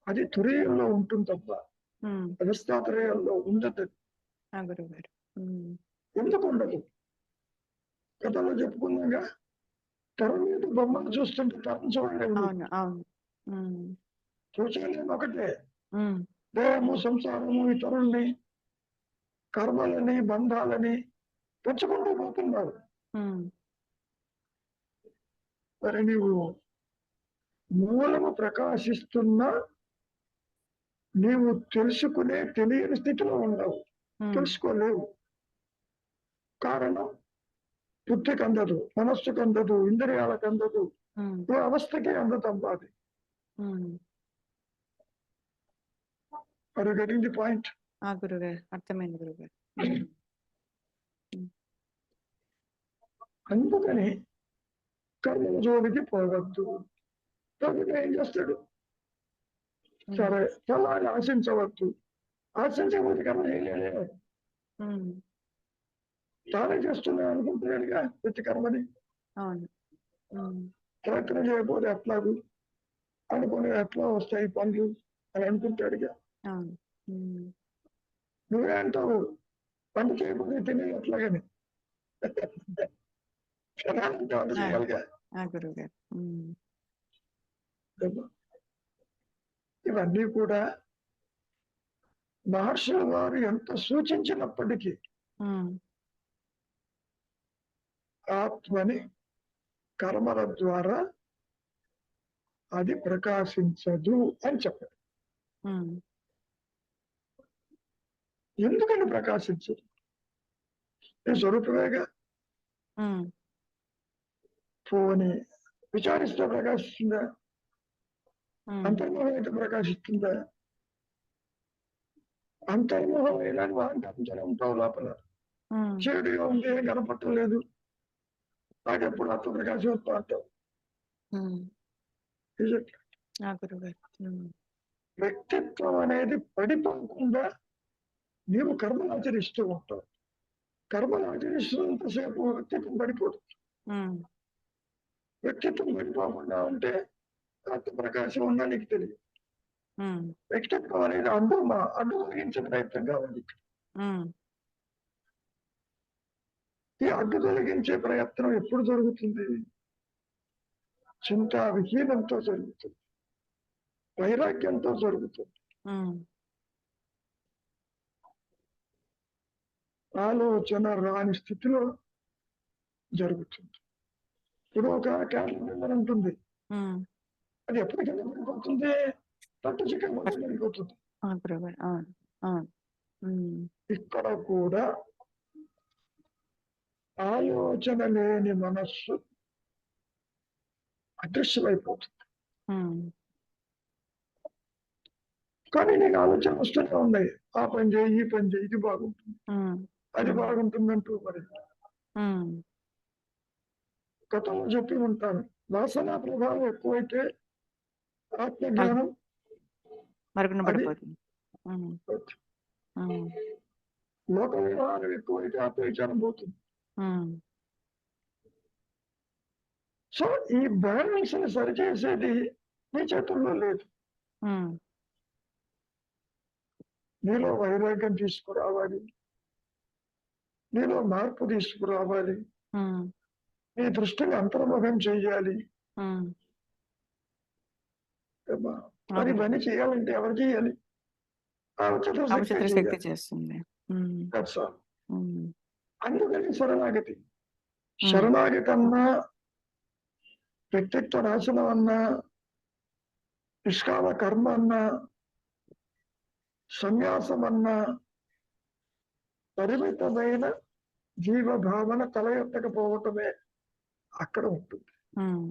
అది తురీయంలో ఉంటుంది తప్ప
ఉమ్.
అవస్థాత్రయంలో ఉండదు.
ఆ గురుగారు. ఉమ్.
ఎందుకు ఉండదు? గతంలో చెప్పుకున్నాగా, తెర మీద బొమ్మను చూస్తుంటే తరం చూడలేము.
అవును. అవును. ఉమ్.
చూసేలేము ఒకటే.
ఉమ్.
దేహము, సంసారము, ఇతరుల్ని, కర్మలని, బంధాలని పెంచుకుంటూ పోతున్నావు.
ఉమ్.
మరి నీవు మూలము ప్రకాశిస్తున్నా నీవు తెలుసుకునే తెలియని స్థితిలో ఉండవు,
ఉమ్.
తెలుసుకోలేవు. కారణం బుద్ధికి అందదు, మనస్సుకు అందదు, ఇంద్రియాలకు అందదు,
ఉమ్.
ఏ అవస్థకి అందదమ్మా అది.
ఉమ్.
మరి గెటింగ్ ది పాయింట్.
ఆ గురుగారు, అర్థమైంది గురుగారు.
అందుకని కర్మల జోలికి పోవద్దు. కాబట్టి ఏం చేస్తాడు? సరే, ఫలాన్ని ఆశించవద్దు. ఆశించకపోతే కర్మ చేయలేడే,
ఉమ్.
తానే చేస్తున్నా అనుకుంటున్నాడుగా ప్రతి కర్మని.
అవును. ఉమ్.
ప్రయత్నం చేయకపోతే ఎట్లాగు, అనుకుని ఎట్లా వస్తాయి పనులు అని అనుకుంటాడుగా.
అవును. ఉమ్.
నువ్వే అంటావు పని చేయకపోతే తినే ఎట్లాగని. క్షణాలంటే వంట చేయాలిగా.
ఆ గురుగారు. ఉమ్.
ఇవన్నీ కూడా మహర్షుల వారు ఎంత సూచించినప్పటికీ
ఉమ్.
ఆత్మని కర్మల ద్వారా అది ప్రకాశించదు అని చెప్పారు.
ఉమ్.
ఎందుకని ప్రకాశించదు? నీ స్వరూపమేగా.
ఉమ్.
పోని విచారిస్తే ప్రకాశిస్తుందా?
ఉమ్.
అంతర్మోహం అయితే ప్రకాశిస్తుందా? అంతర్మోహం ఏదని అహంకారం ఉంటావు లోపల.
ఉమ్.
చెడుగా ఉంటే కనపట్టలేదు, నాకెప్పుడు ఆత్మ ప్రకాశం వస్తా అంటావు.
ఉమ్. ఆ గురుగారు. ఉమ్.
వ్యక్తిత్వం అనేది పడిపోకుండా నీవు కర్మలు ఆచరిస్తూ ఉంటావు. కర్మలు ఆచరిస్తున్నంతసేపు వ్యక్తిత్వం పడిపోతుంది.
ఉమ్.
వ్యక్తిత్వం పడిపోకుండా ఉంటే ఆత్మ ప్రకాశం ఉన్నా నీకు తెలియదు.
ఉమ్,
వ్యక్తిత్వం అనేది అడ్డు తొలగించే ప్రయత్నంగా ఉంది.
ఉమ్,
ఈ అడ్డు తొలగించే ప్రయత్నం ఎప్పుడు జరుగుతుంది? చింతా విహీనంతో జరుగుతుంది, వైరాగ్యంతో జరుగుతుంది,
ఉమ్,
ఆలోచన రాని స్థితిలో జరుగుతుంది. ఇప్పుడు ఒక క్యాలెండర్ ఉంటుంది,
ఉమ్.
అది ఎప్పటికైనా పడిపోతుంది, పట్టు చికెన్ పడిపోతుంది.
అవును గురుగారు, అవును, అవును. ఉమ్,
ఇక్కడ కూడా ఆలోచన లేని మనస్సు అదృశ్యమైపోతుంది.
ఉమ్,
కానీ నీకు ఆలోచన వస్తూనే ఉన్నాయి, ఆ పని చేయి, ఈ పని చేయి, ఇది బాగుంటుంది,
ఉమ్,
అది
ఉమ్,
బాగుంటుందంటూ మరి
ఉమ్.
గతంలో చెప్పి ఉంటాను, వాసన ప్రభావం ఎక్కువైతే ఆత్మజ్ఞానం
మరుగున
అది
పడిపోతుంది. ఉమ్, ఉమ్,
లోక వ్యవహారం ఎక్కువైతే ఆత్మవిచారం పోతుంది.
ఉమ్,
సో ఈ బ్యాలెన్స్ ని సరిచేసేది నీ చేతుల్లో లేదు.
ఉమ్,
నీలో వైరాగ్యం తీసుకురావాలి, నీలో మార్పు తీసుకురావాలి,
ఉమ్,
నీ దృష్టిని అంతర్ముఖం చేయాలి.
ఉమ్.
ఏమ్మా?
ఆ
మరి ఇవన్నీ
గురుగారు,
చేయాలంటే ఎవరు చేయాలి? ఆ
అవచత శక్తి
చేయాలి.
చేస్తుంది. ఉమ్,
That's all.
ఉమ్,
అందుకని శరణాగతి.
ఉమ్,
శరణాగతి అన్నా, వ్యక్తిత్వ నాశనం అన్నా, నిష్కామ కర్మ అన్నా, సన్యాసం అన్నా, పరిమితమైన జీవ భావన తల ఎత్తకపోవటమే అక్కడ ఉంటుంది.
ఉమ్,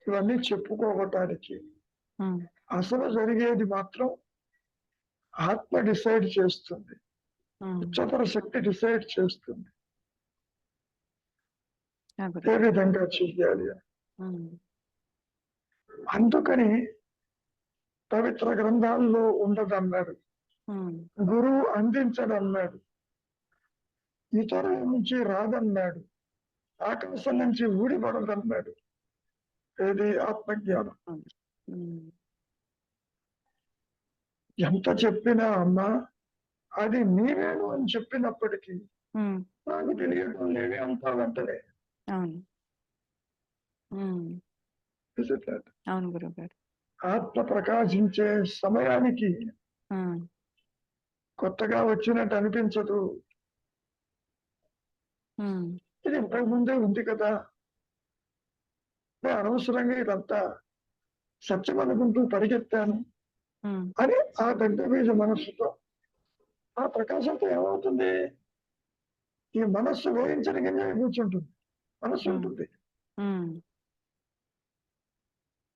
ఇవన్నీ చెప్పుకోవటానికి.
ఉమ్.
అసలు జరిగేది మాత్రం ఆత్మ డిసైడ్ చేస్తుంది,
ఉమ్.
ఉచ్చతర శక్తి డిసైడ్ చేస్తుంది
ఆ
ఏ
గురుగారు.
విధంగా చెయ్యాలి అని.
ఉమ్,
అందుకని పవిత్ర గ్రంథాల్లో ఉండదన్నాడు,
ఉమ్,
గురువు అందించడన్నాడు, ఇతరుల నుంచి రాదన్నాడు, ఆకాశం నుంచి ఊడిపడదన్నాడు. ఏది? ఆత్మజ్ఞానం.
ఉమ్,
ఎంత చెప్పినా అమ్మా, అది నీవేను అని చెప్పినప్పటికీ
ఉమ్.
నాకు తెలియడం లేవే అంతా వెంటనే.
అవును. ఉమ్,
Is it that?
అవును గురుగారు.
ఆత్మ ప్రకాశించే సమయానికి
ఉమ్,
కొత్తగా వచ్చినట్టు అనిపించదు.
ఉమ్,
ఇది ఇంతకు ముందే ఉంది కదా, నేను అనవసరంగా ఇదంతా సత్యం అనుకుంటూ పరిగెత్తాను
ఉమ్,
అని ఆ పెద్ద బీజ మనస్సుతో, ఆ ప్రకాశంతో ఏమవుతుంది? ఈ మనస్సు వేయించిన గింజ కూర్చుంటుంది, మనస్సు
ఉమ్,
ఉంటుంది.
ఉమ్.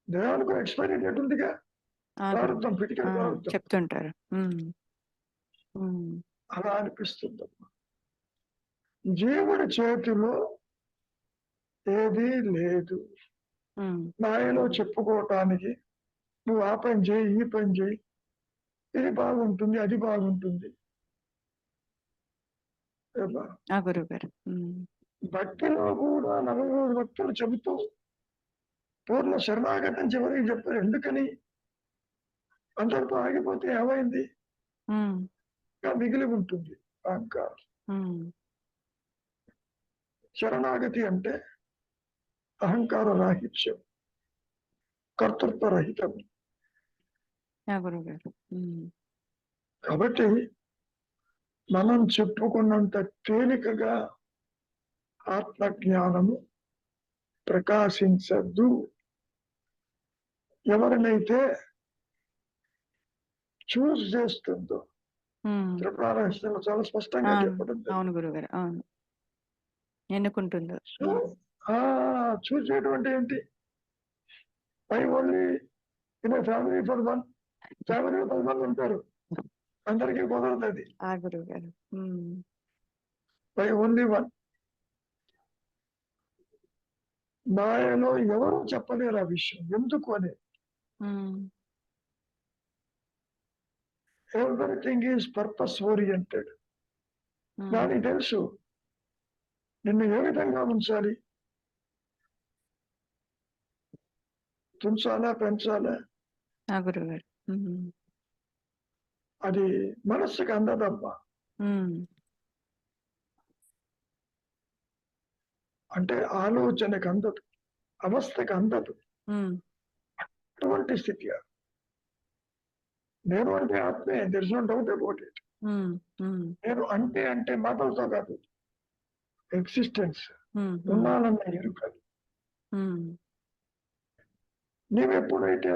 దేవానికి ఎక్స్పైరీ డేట్ ఉందిగా,
ఆ
ప్రారంభం,
గురుగారు.
పిటికల
ఆ,
ప్రారంభం.
చెప్తుంటారు. ఉమ్, ఉమ్,
అలా అనిపిస్తుంది. జీవుడి చేతిలో ఏదీ లేదు.
ఉమ్.
మాయలో చెప్పుకోవటానికి నువ్వు ఆ పని చేయి, ఈ పని చేయి, ఇది బాగుంటుంది, అది బాగుంటుంది. ఏమ్మా?
ఆ గురుగారు. ఉమ్,
భక్తిలో కూడా 40 భక్తులు చెబుతూ పూర్ణ శరణాగతం చివరికి చెప్పారు. ఎందుకని? అందరితో ఆగిపోతే ఏమైంది?
ఉమ్,
ఇంకా మిగిలి ఉంటుంది అహంకారం.
ఉమ్.
శరణాగతి అంటే అహంకార రాహిత్యం, కర్తృత్వ రహితం.
ఆ గురుగారు. ఉమ్,
కాబట్టి మనం చెప్పుకున్నంత తేలికగా ఆత్మజ్ఞానము ప్రకాశించద్దు. ఎవరినైతే చూస్ చేస్తుందో,
ఉమ్.
త్రిపురారహస్యంలో చాలా స్పష్టంగా చెప్పడం జరిగింది.
అవును గురుగారు, అవును. ఎన్నుకుంటుందో.
చూస్ చేయడం అంటే ఏంటి? I only in family for one, family for one ఉంటారు, అందరికీ కుదరదు అది.
ఆ గురుగారు. ఉమ్,
ఐ ఓన్లీ వన్. మాయలో ఎవరు చెప్పలేరు ఆ విషయం, ఎందుకు అని.
ఉమ్,
ఎవ్రీథింగ్ ఈజ్ పర్పస్ ఓరియంటెడ్.
ఉమ్,
దానికి తెలుసు నిన్ను ఏ విధంగా ఉంచాలి, తుంచాలా, పెంచాలా,
ఆ! గురువుగారు. హ్మ్.
అది మనస్సుకి అందదమ్మా.
హ్మ్.
అంటే ఆలోచనకు అందదు. అవస్థకి అందదు.
హ్మ్.
అటువంటి స్థితి. నేను అంటే ఆత్మే. There is no doubt about it.
Hmm. Hmm.
నేను అంటే మాటలతో కాదు. ఎక్సిస్టెన్స్.
హ్మ్. హ్మ్.
ఉన్నానన్న ఎరుక.
హ్మ్.
నీవెప్పుడైతే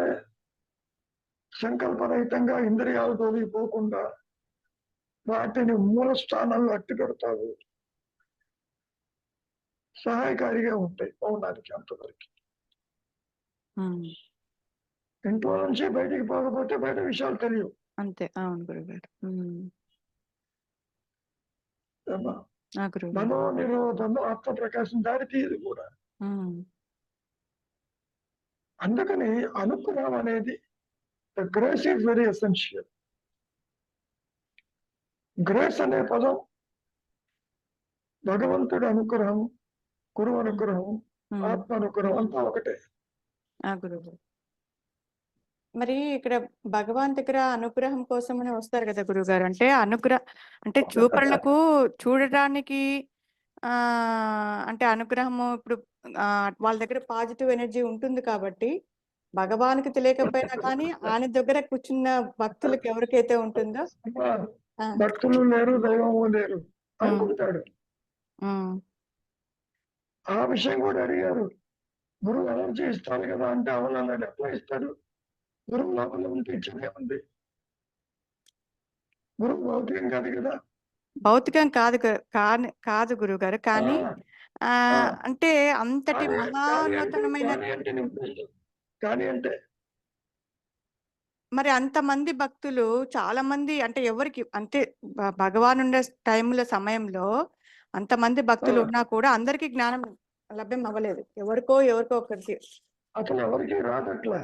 సంకల్పరహితంగా ఇంద్రియాలతోని పోకుండా వాటిని మూల స్థానంలో అట్టి పెడతావు. సహాయకారిగా ఉంటాయి మౌనానికి అంతవరకు.
హ్మ్.
ఇంట్లో నుంచి బయటికి పోకపోతే బయట విషయాలు తెలియవు.
అంతే. అవును గురువుగారు. హ్మ్.
ఏమ్మా?
ఆ! గురువుగారు.
మనో నిరోధము ఆత్మ ప్రకాశం దారి తీయదు కూడా.
హ్మ్.
అందుకని అనుగ్రహం అనేది the grace is very essential. Grace అనే పదం భగవంతుడి అనుగ్రహం, గురువు
హ్మ్.
అనుగ్రహం,
హ్మ్.
ఆత్మ అనుగ్రహం అంతా ఒకటే.
ఆ! గురువుగారు. మరి ఇక్కడ భగవాన్ దగ్గర అనుగ్రహం కోసమని వస్తారు కదా గురువుగారు. అంటే అంటే చూపరులకు చూడడానికి అంటే అనుగ్రహము ఇప్పుడు వాళ్ళ దగ్గర పాజిటివ్ ఎనర్జీ ఉంటుంది కాబట్టి భగవాన్‌కి తెలియకపోయినా కానీ ఆయన దగ్గర కూర్చున్న భక్తులకి ఎవరికైతే ఉంటుందో ఆ!
భక్తులు లేరు, దైవము లేరు
హ్మ్.
అనుకుంటాడు.
హ్మ్.
ఆ విషయం కూడా అడిగారు. గురువు ఎనర్జీ ఇస్తాడు కదా అంటే అవునన్నాడు. ఎట్లా ఇస్తాడు? గురువు లోపల ఉంటే ఇచ్చేదే ఉంది. గురువు భౌతికం కాదు కదా!
భౌతికం కాదు గురువుగారు.
ఆ!
కానీ
ఆ!
అంటే అంతటి
కానీ,
మహాన్నతమైన
నీ ఉద్దేశం. కానీ అంటే
మరి అంతమంది భక్తులు చాలామంది అంటే ఎవరికి అంటే భగవాన్ ఉండే సమయంలో అంతమంది
ఆ!
భక్తులు ఉన్నా కూడా అందరికీ జ్ఞానం లభ్యం అవ్వలేదు. ఎవరికో ఒకరికి.
అసలు ఎవరికీ రాదట్లా.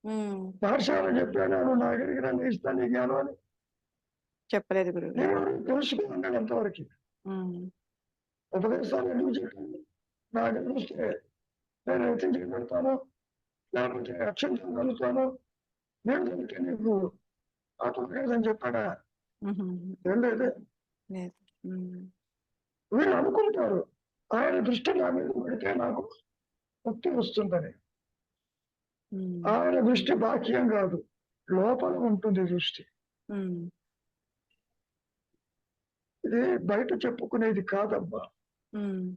హ్మ్.
పాఠశాల చెప్పాను నువ్వు నా దగ్గరికి రా నేను ఇస్తాను నీ జ్ఞానం అని.
చెప్పలేదు గురువుగారు.
నేను తెలుసుకున్నాను అంతవరకు.
హ్మ్.
ఉపదేశాలు ఎందుకు చెప్పాను? నాకు తెలిస్తే నేను ఎత్తి చేయగలుగుతాను. లేకపోతే అక్షంతలు కలుగుతాను. నేను దానికి నీకు ఆత్మకేదని చెప్పాడా?
హుహు.
ఏం లేదు.
లేదు. హ్మ్.
వీళ్ళు అనుకుంటారు. ఆయన దృష్టి నా మీద పెడితే నాకు ముక్తి వస్తుందని.
హ్మ్.
ఆయన దృష్టి బాహ్యం కాదు. లోపల ఉంటుంది దృష్టి.
హ్మ్.
ఇది బయట చెప్పుకునేది కాదబ్బా.
హ్మ్.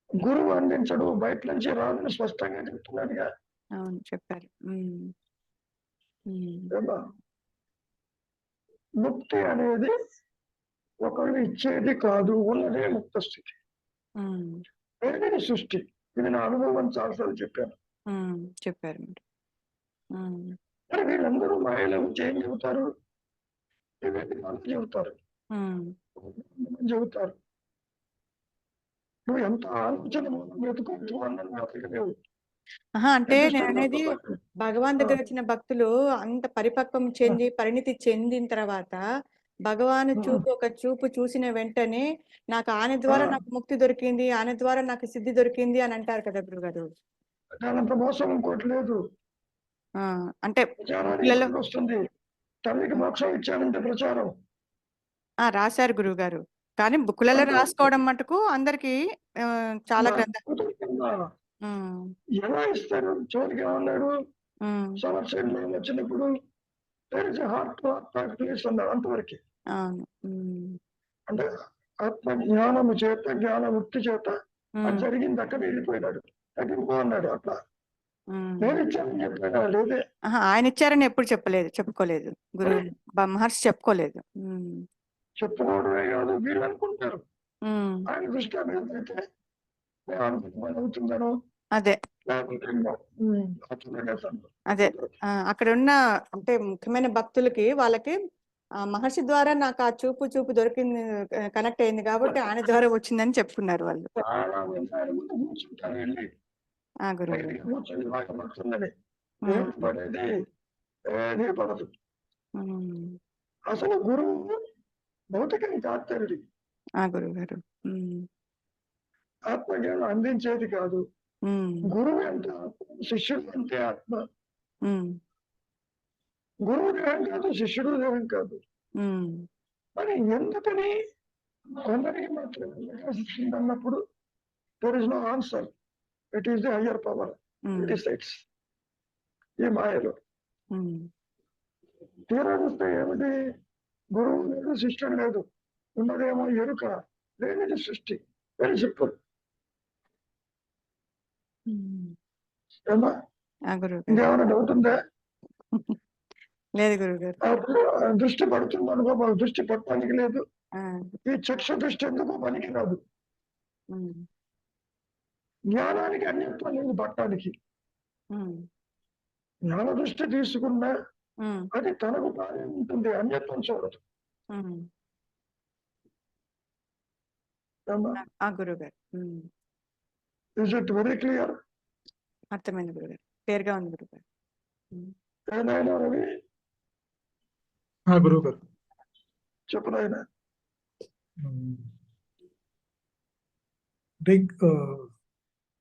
గురువు అందించడు. బయట నుంచి రాదని స్పష్టంగా చెప్తున్నాడుగా.
అవును. చెప్పారు. హ్మ్. హ్మ్.
ఏమ్మా? ముక్తి అనేది ఒకళ్ళు ఇచ్చేది కాదు. ఉన్నదే ముక్త స్థితి.
హ్మ్.
వేరేది సృష్టి. ఇది నా అనుభవం చాలాసార్లు చెప్పాను.
హ్మ్. చెప్పారు మీరు. హ్మ్.
మరి వీళ్ళందరూ మాయలో ఉంచి ఏం చెబుతారు? ఇవేంటి వాళ్ళు చెబుతారు.
హ్మ్.
చెబుతారు. నువ్వు ఎంత ఆలోచన వెతుకుంటూ అన్నది వెతకలేవు.
అహా! అంటే
ఎంత
నేననేది
శ్రద్ధతో
భగవాన్
ఆ!
దగ్గర వచ్చిన భక్తులు అంత పరిపక్వం
ఆ!
చెంది, పరిణితి చెందిన తర్వాత భగవాను
ఆ!
ఒక చూపు చూసిన వెంటనే ఆయన
ఆ!
ద్వారా నాకు ముక్తి దొరికింది, ఆయన ద్వారా నాకు సిద్ధి దొరికింది అని అంటారు కదా గురుగారు.
దానంత మోసం ఇంకోటి లేదు.
ఆ! అంటే
ప్రచారానికి
బుక్‌లలో
పనికొస్తుంది. తల్లికి మోక్షం ఇచ్చానంటే ప్రచారం.
రాశారు గురువుగారు. కానీ బుక్కులలో
అంతవరకే.
రాసుకోవడం మటుకు అందరికి చాలా
నా
గ్రంథ
కూతురు కింద
హ్మ్.
ఎలా ఇస్తారు? చివరికి ఏమన్నాడు?
హ్మ్.
సంవత్సరంలో వచ్చినప్పుడు there is a heart to heart place అన్నాడు అంతవరకే.
అవును. హ్మ్.
అంటే ఆత్మ జ్ఞానము చేత, జ్ఞానముక్తి చేత అది
హ్మ్.
జరిగింది అక్కడ వెళ్ళిపోయినాడు. తగ్గిపో అన్నాడు అట్లా.
హ్మ్.
నేను ఇచ్చానని చెప్పాడా? లేదే.
అహా! ఆయనిచ్చారని ఎప్పుడు చెప్పుకోలేదు.
మరి
మహర్షి చెప్పుకోలేదు. హ్మ్.
చెప్పుకోవడమే కాదు వీళ్ళు అనుకుంటారు.
హ్మ్.
ఆయన దృష్టి మీద పెడితే నేను అనుకున్న పని అవుతుందనో
అదే.
లేకపోతే అట్లా
అదే. అక్కడున్న అంటే ముఖ్యమైన భక్తులకి వాళ్ళకి మహర్షి ద్వారా నాకు ఆ చూపు దొరికింది కనెక్ట్ అయింది కాబట్టి ఆయన ద్వారా వచ్చిందని చెప్పుకున్నారు వాళ్ళు.
చాలా మంది ఆయన ముందు కూర్చుంటారు వెళ్ళి.
ఆ! గురువుగారు.
దగ్గరికి కూర్చొని బాధపడుతుందని. ఏం
హ్మ్.
పడేది ఏమీ పడదు.
హ్మ్.
అసలు గురువు భౌతికం కాదు తండ్రి.
ఆ! గురువుగారు. హ్మ్.
ఆత్మజ్ఞానం అందించేది కాదు.
హ్మ్.
గురువు ఎంత ఆత్మ, శిష్యుడు అంతే ఆత్మ.
హ్మ్.
గురువు దేహం కాదు, శిష్యుడు దేహం కాదు.
ఉమ్,
మరి ఎందుకని కొందరికి మాత్రమే ప్రకాశిస్తుంది అన్నప్పుడు there is no answer. It is the higher power
um,
decides ఈ మాయలో.
ఉమ్,
తీరా చూస్తే ఏమిటి? గురువు లేదు, శిష్యుడు లేదు, ఉన్నదేమో ఎరుక, లేనిది సృష్టి. Very simple.
ఉమ్.
ఏమా
ఆ గురువు గారు.
ఇంకేమైనా డౌట్ ఉందా?
లేదు గురువు గారు.
అప్పుడు దృష్టి పడుతుంది అనుకో, మాకు దృష్టి పట్టడానికి లేదు.
ఆ,
ఈ చక్షు దృష్టి ఎందుకు పనికి రాదు?
ఉమ్,
జ్ఞానానికి అన్యత్వం లేదు పట్టడానికి.
ఉమ్,
జ్ఞాన దృష్టి తీసుకున్నా
ఉమ్,
అది తనకు తానే ఉంటుంది, అన్యత్వం చూడదు.
ఉమ్.
ఏమా
ఆ గురువు గారు. ఉమ్,
ఇస్ ఇట్ వెరీ క్లియర్?
అర్థమైంది గురువు గారు. క్లియర్గా ఉంది గురువు గారు. ఉమ్.
ఏనాయన రవి
గురువు గారు.
చెప్పనాయన.
అంటే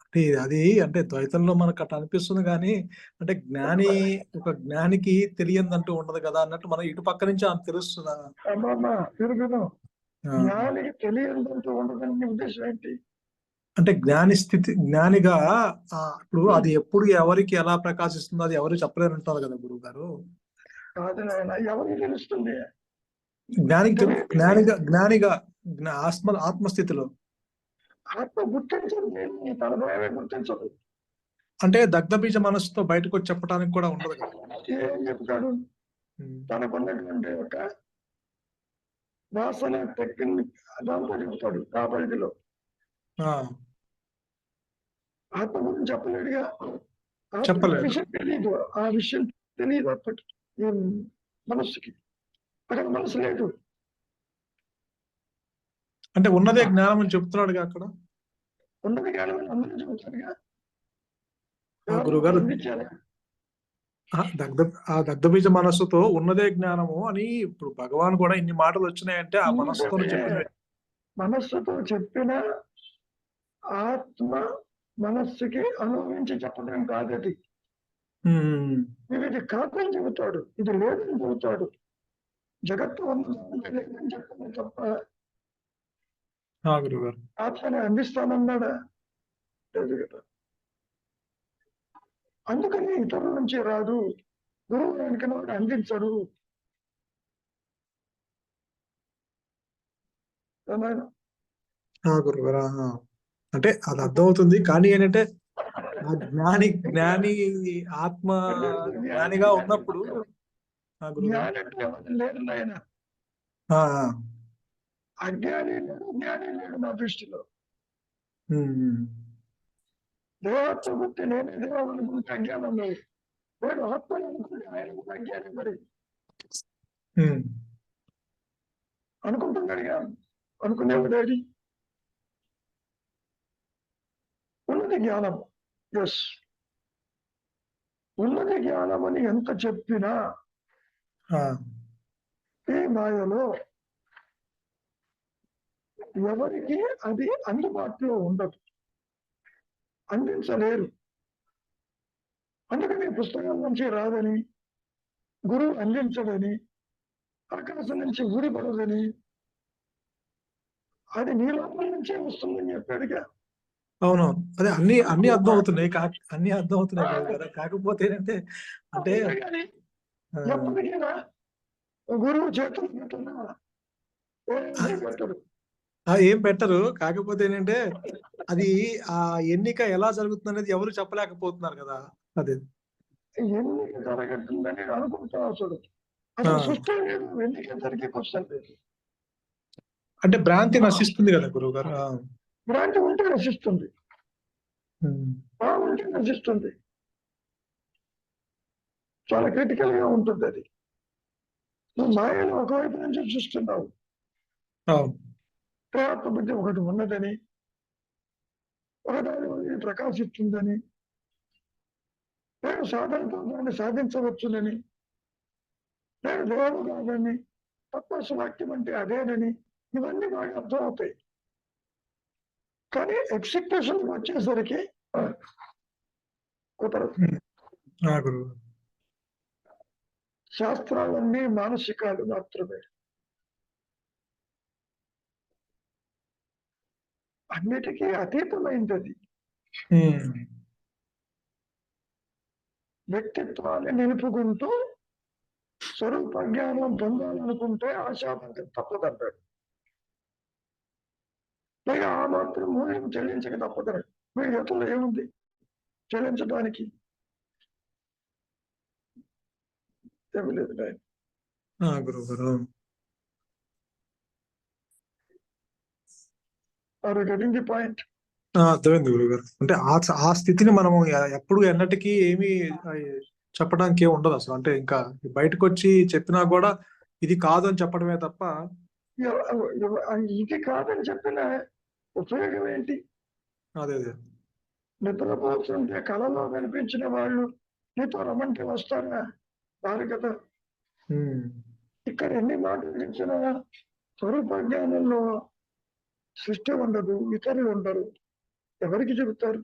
అంటే అది అంటే ద్వైతంలో మనకు అట్లా అనిపిస్తుంది కానీ అంటే ఒక జ్ఞానికి తెలియదంటూ ఉండదు కదా అన్నట్టు మనం ఇటు పక్క నుంచి ఆమె తెలుస్తుందా?
అమ్మమ్మ తిరుగును. జ్ఞానికి తెలియదంటూ ఉండదని నీ ఉద్దేశం ఏంటి?
అంటే జ్ఞానిగా ఇప్పుడు అది ఎప్పుడు ఎవరికి ఎలా ప్రకాశిస్తుందో అది ఎవరు చెప్పలేరు అంటారు కదా గురువు గారు.
కాదు నాయన, ఎవరికి తెలుస్తుంది?
జ్ఞానిగా ఆత్మస్థితిలో
ఆత్మ గుర్తించదు, నీ తలభావమే గుర్తించదు.
అంటే దగ్ధబీజ మనస్సుతో బయటకు వచ్చి చెప్పడానికి కూడా ఉండదు కదా.
ఏం చెప్తాడు? తనకున్నటువంటి ఒక వాసన టెక్నిక్ దాంతో చెప్తాడు ఆ పరిధిలో. ఆత్మ గురించి చెప్పలేడుగా.
చెప్పలేదు.
విషయం తెలియదు, ఆ విషయం తెలియదు అప్పటి మనస్సుకి. అక్కడ మనసు లేదు.
అంటే ఉన్నదే జ్ఞానం అని చెప్తున్నాడుగా అక్కడ.
ఉన్నది జ్ఞానం అని అందరూ చెబుతారుగా.
గురుగారు
అందించారు.
ఆ దగ్ధబీజ మనస్సుతో ఉన్నదే జ్ఞానము అని ఇప్పుడు భగవాన్ కూడా ఇన్ని మాటలు వచ్చినాయంటే ఆ మనస్సుతో చెప్పినవి.
మనస్సుతో చెప్పిన ఆత్మ మనస్సుకి అనుభవించి చెప్పడం కాదు అది. ఇది కాదని చెబుతాడు, ఇది లేదని చెబుతాడు. జగత్తు లేదని చెప్పడం తప్ప
గురుగారు
ఆత్మని అందిస్తానన్నాడా? లేదు కదా. అందుకని ఇతరుల నుంచి రాదు, గురువు వెనుకన అందించడు.
గురుగారు అంటే అది అర్థమవుతుంది కానీ ఏంటంటే ఆ జ్ఞాని ఆత్మ జ్ఞానిగా ఉన్నప్పుడు
లేదు నాయన. అజ్ఞాని లేడు, జ్ఞాని లేడు నా దృష్టిలో. దేవత్వ గుర్తి నేనే దేవం అనుకుంటే అజ్ఞానం లేదు. నేను ఆత్మ అనుకుంటే ఆయన అజ్ఞానం మరి అనుకుంటున్నాడుగా. అనుకునేవాడు అది ఉన్నది జ్ఞానం. ఎస్, ఉన్నది జ్ఞానం అని ఎంత చెప్పినా ఈ మాయలో ఎవరికి అది అందుబాటులో ఉండదు, అందించలేరు. అందుకని పుస్తకం నుంచి రాదని, గురువు అందించదని, ఆకాశం నుంచి ఊడిపడదని, అది నీ లోపల నుంచే వస్తుందని చెప్పాడుగా.
అవును, అదే అన్ని అర్థం అవుతున్నాయి. అన్ని అర్థం అవుతున్నాయి కదా. కాకపోతే ఏంటంటే అంటే
ఎప్పటికైనా గురువు చేతులు పెట్టడు,
ఏం పెట్టరు. కాకపోతే ఏంటంటే అది ఆ ఎన్నిక ఎలా జరుగుతుంది అనేది ఎవరు చెప్పలేకపోతున్నారు కదా. అదే
ఎన్నిక జరగతుందని అనుకుంటా అసలు అసలు సృష్టి లేదు, ఎన్నిక జరిగే క్వశ్చన్ లేదు.
అంటే భ్రాంతి నశిస్తుంది కదా గురువు గారు.
భ్రాంతి ఉంటే నశిస్తుంది, ఉంటే నశిస్తుంది. చాలా క్రిటికల్ గా ఉంటుంది అది. నువ్వు మాయను ఒకవైపు నుంచి చూస్తున్నావు, ప్రయత్న బుద్ధి ఒకటి ఉన్నదని, ఒకదాని ప్రకాశిస్తుందని, నేను సాధనతో దాన్ని సాధించవచ్చునని, నేను దేవుడు కాదని, తత్వవాక్యం అంటే అదేనని, ఇవన్నీ బాగా అర్థం అవుతాయి. కానీ ఎక్సిక్యూషన్ వచ్చేసరికి కుదరదు. శాస్త్రాలన్నీ మానసికాలు మాత్రమే. అన్నిటికీ అతీతమైంది అది. వ్యక్తిత్వాన్ని నిలుపుకుంటూ స్వరూప జ్ఞానం పొందాలనుకుంటే ఆశాభంగం తప్పదన్నాడు. పైగా ఆ మాత్రం మూల్యం చెల్లించక తప్పదన్నాడు. మీ చేతుల్లో ఏముంది చెల్లించడానికి? ఏమి లేదు నాయన.
గురుగారు.
Are you getting the point?
అర్థమైంది గురుగారు. అంటే ఆ స్థితిని మనము ఎప్పుడు ఎన్నటికీ ఏమి చెప్పడానికి ఏమి ఉండదు అసలు. అంటే ఇంకా బయటకు వచ్చి చెప్పినా కూడా ఇది కాదు అని చెప్పడమే తప్ప.
ఇది కాదని చెప్పిన ఉపయోగం ఏంటి?
అదే అదే
నిద్రపోతుంటే కళలో కనిపించిన వాళ్ళు నీతో రమ్మంటే వస్తారా? రారు కదా. ఇక్కడ ఎన్ని మాటలు ఇచ్చినా స్వరూప జ్ఞానంలో సృష్టి ఉండదు, ఇతరులు ఉండరు, ఎవరికి చెబుతారు?